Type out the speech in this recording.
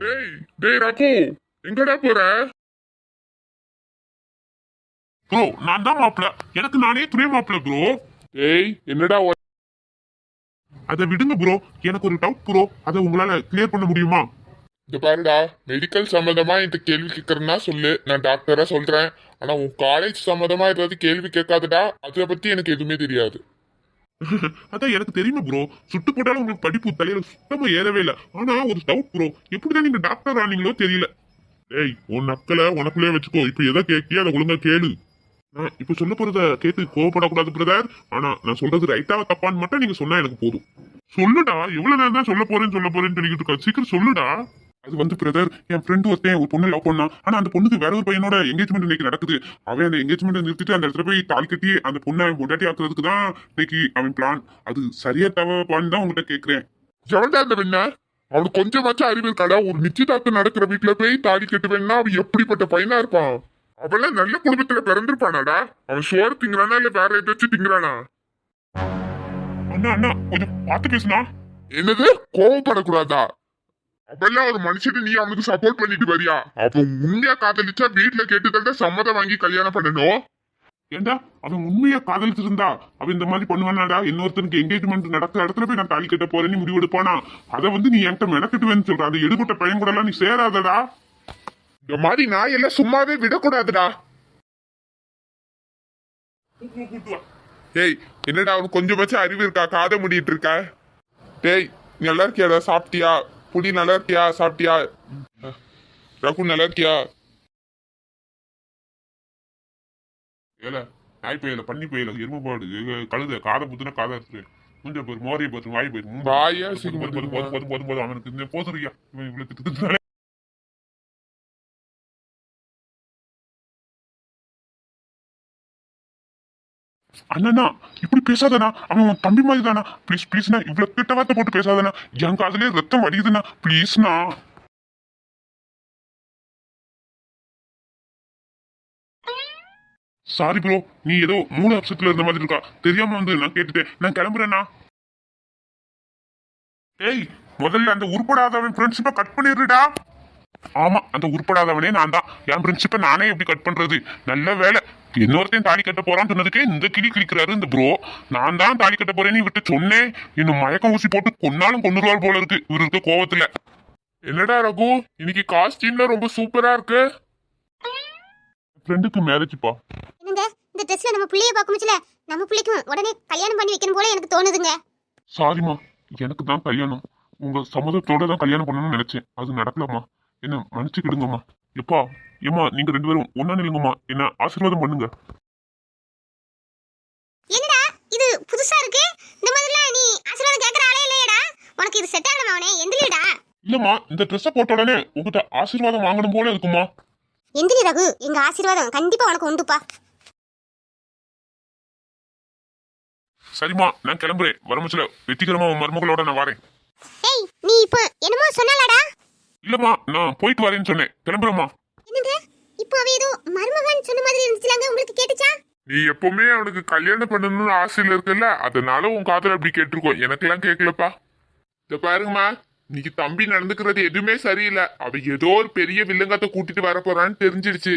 டேய் டேய் ரகு, எங்கடா போற? ப்ரோ நான் தான் மாப்பிள்ள, எனக்கு நானே துணை மாப்பிள்ள ப்ரோ. டேய் என்னடா அதை விடுங்க ப்ரோ, எனக்கு ஒரு டவுட் ப்ரோ, அதை உங்களால கிளியர் பண்ண முடியுமா? இந்த பாருடா, மெடிக்கல் சம்பந்தமா இந்த கேள்வி கேட்கறேன்னா சொல்லு, நான் டாக்டரா சொல்றேன். ஆனா உன் காலேஜ் சம்பந்தமா ஏதாவது கேள்வி கேட்காதடா, அதை பத்தி எனக்கு எதுவுமே தெரியாது. அதான் எனக்கு தெரியுமா ப்ரோ, சுட்டு போட்டாலும் உங்களுக்கு படிப்பு தலையில சுத்தமா ஏறவே இல்லை. ஆனா ஒரு டவுட் ப்ரோ, எப்படிதான் நீங்க டாக்டர் ஆனீங்களோ தெரியல. டேய் உன் நக்கலை உனக்குள்ளே வச்சுக்கோ, இப்ப எதை கேட்கிய அதை ஒழுங்கா கேளு. நான் இப்ப சொல்ல போறத கேட்டு கோவப்படக்கூடாது பிரதர். ஆனா நான் சொல்றது ரைட்டா தப்பான்னு மட்டும் நீங்க சொன்னா எனக்கு போதும். சொல்லுடா, எவ்வளவு நேரம் தான் சொல்ல போறேன்னு சொல்லிக்கிட்டு இருக்கா, சீக்கிரம் சொல்லுடா. அது வந்து பிரதர், என் ஃப்ரெண்டு ஒருத்தன் ஒரு பொண்ணு லவ் பண்ணான். ஆனா அந்த பொண்ணுக்கு வேற ஒரு பையனோட எங்கேஜ்மெண்ட் இன்னைக்கு நடக்குது. அவன் அந்த எங்கேஜ்மெண்ட் நிறுத்திட்டு அந்த இடத்துல போய் தாலி கட்டி அந்த பொண்ணை பொண்டாட்டி ஆக்குறதுக்கு தான் இன்னைக்கு அவன் பிளான். அது சரியா தவப்பான்னு தான் உங்ககிட்ட கேட்கிறேன். எவன்டா அந்த பெண்ண? அவனுக்கு கொஞ்சமாச்சும் அறிவு இருக்காடா? ஒரு நிச்சயதார்த்தம் நடக்கிற வீட்டுல போய் தாலி கட்டுவேன்னா அவன் எப்படிப்பட்ட பையனா இருப்பான்? அவெல்லாம் நல்ல குடும்பத்துல பிறந்திருப்பானாடா? அவன் சோறு திங்கிறானா இல்ல வேற ஏதாச்சும் திங்கிறானா? அண்ணா அண்ணா கொஞ்சம் பார்த்து பேசுனா. என்னது, கோவப்படக்கூடாதா? அவெல்லாம் ஒரு மனுஷன், நீ அவனுக்கு சப்போர்ட் பண்ணிட்டு வரியா? அவன் உண்மையா காதலிச்சா வீட்டுல கேட்டுக்கிட்ட சம்மதம் வாங்கி கல்யாணம் பண்ணணும். ஏண்டா அவன் உண்மையா காதலிச்சிருந்தா அவன் இந்த மாதிரி பண்ணுவானாடா? இன்னொருத்தனுக்கு எங்கேஜ்மெண்ட் நடக்கிற இடத்துல போய் நான் தாலி கட்ட போறேன்னு முடிவு எடுப்பானா? அதை வந்து நீ என்கிட்ட மெனக்கட்டுவேன்னு சொல்ற. அது எடுபட்ட பையன் கூட எல்லாம் நீ சேராதடா. இந்த மாதிரி நாய் எல்லாம் சும்மாவே விடக்கூடாதுடா. டேய் என்னடா அவனுக்கு கொஞ்சமாச்சும் அறிவு இருக்கா? காதை முடிட்டு இருக்க? டேய் நீ நல்லா இருக்கியாடா? சாப்பிட்டியா? புடி நல்லா இருக்கியா? சாப்பிட்டியா? ரகு நல்லா இருக்கியா? ஏல நாய் பையல, பண்ணி பையல, எருமைப்பாடு, கழுத, காதை புத்துனா காதை இருக்கு. கொஞ்சம் பேர் மோரையை பார்த்து வாய் போயிரு. வாயா அவனுக்கு இந்த போதுறியா இவன் இவ்வளவு திட்டு. அண்ணா இப்படி பேசாதண்ணா, அவன் தம்பி மாதிரி தானா? ப்ளீஸ் ப்ளீஸ்ண்ணா, இவ்வளவு கிட்ட வார்த்தை போட்டு பேசாதண்ணா. என் காதுலயே ரத்தம் வடியுதுண்ணா, ப்ளீஸ்ண்ணா. சாரி ப்ரோ, நீ ஏதோ மூணு அப்செட்ல இருந்த மாதிரி இருக்கா, தெரியாம வந்து நான் கேட்டுட்டேன். நான் கிளம்புறேண்ணா. ஏய் முதல்ல அந்த உருப்படாதவன் ஃப்ரெண்ட்ஷிப்பை கட் பண்ணிடுடா. ஆமா, அந்த உருப்படாதவனே நான் தான். என் ஃப்ரெண்ட்ஷிப்பை நானே எப்படி கட் பண்றது? நல்ல வேலை, இன்னொருத்தையும் தாலி கட்ட போறான்னு சொன்னதுக்கே இந்த கிளி கிளிக்கிறாரு இந்த ப்ரோ. நான் தான் தாலி கட்ட போறேன்னு இவர்கிட்ட சொன்னேன். இன்னும் மயக்கம் ஊசி போட்டு கொன்னாலும் கொன்னுருவாள் போல இருக்கு இவரு இருக்க கோவத்துல. என்னடா ரகு, இன்னைக்கு காஸ்டியூம்ல ரொம்ப சூப்பரா இருக்கு. ஃப்ரெண்டுக்கு மேரேஜ்ப்பா. என்னங்க இந்த ட்ரெஸ்ல நம்ம புள்ளைய பார்க்கும்போதுல நம்ம புள்ளைக்கும் உடனே கல்யாணம் பண்ணி வைக்கணும் போல எனக்கு தோணுதுங்க. சாரிம்மா, எனக்கு தான் கல்யாணம். உங்க சம்மதத்தோட தான் கல்யாணம் பண்ணணும்னு நினைச்சேன். அது நடக்கலாமா? என்ன மன்னிச்சுக்கிடுங்கம்மா. எப்பா ஏம்மா நீங்க ரெண்டு பேரும் ஒன்னா நில்லுங்கம்மா, என்ன ஆசீர்வாதம் பண்ணுங்க. என்னடா இது புதுசா இருக்கு? இந்த மாதிரிலாம் நீ ஆசீர்வாதம் கேக்குற ஆளே இல்லையடா. உனக்கு இது செட் ஆகணும் அவனே. எந்திரிடா. இல்லம்மா, இந்த ட்ரெஸ்ஸை போட்ட உடனே உங்ககிட்ட ஆசீர்வாதம் வாங்கணும் போல இருக்குமா. எந்திரி ரகு, எங்க ஆசீர்வாதம் கண்டிப்பா உனக்கு உண்டுப்பா. சரிம்மா நான் கிளம்புறேன். வரமுச்சுல வெற்றிகரமா உன் மருமகளோட நான் வரேன். ஏய் நீ இப்போ என்னமோ சொன்னலடா? இல்லம்மா, நான் போயிட்டு வரேன்னு சொன்னேன். கிளம்புறேம்மா. என்னங்க இப்போ அவ ஏதோ மருமகன் சொன்ன மாதிரி இருந்துச்சுலங்க, உங்களுக்கு கேட்டுச்சா? நீ எப்பவுமே அவனுக்கு கல்யாணம் பண்ணணும்னு ஆசையில இருக்குல்ல, அதனால உன் காதல அப்படி கேட்டிருக்கோம். எனக்கெல்லாம் கேட்கலப்பா. இத பாருங்கம்மா, இன்னைக்கு தம்பி நடந்துக்கிறது எதுவுமே சரியில்லை. அவ ஏதோ ஒரு பெரிய வில்லங்கத்தை கூட்டிட்டு வர போறான்னு தெரிஞ்சிடுச்சு.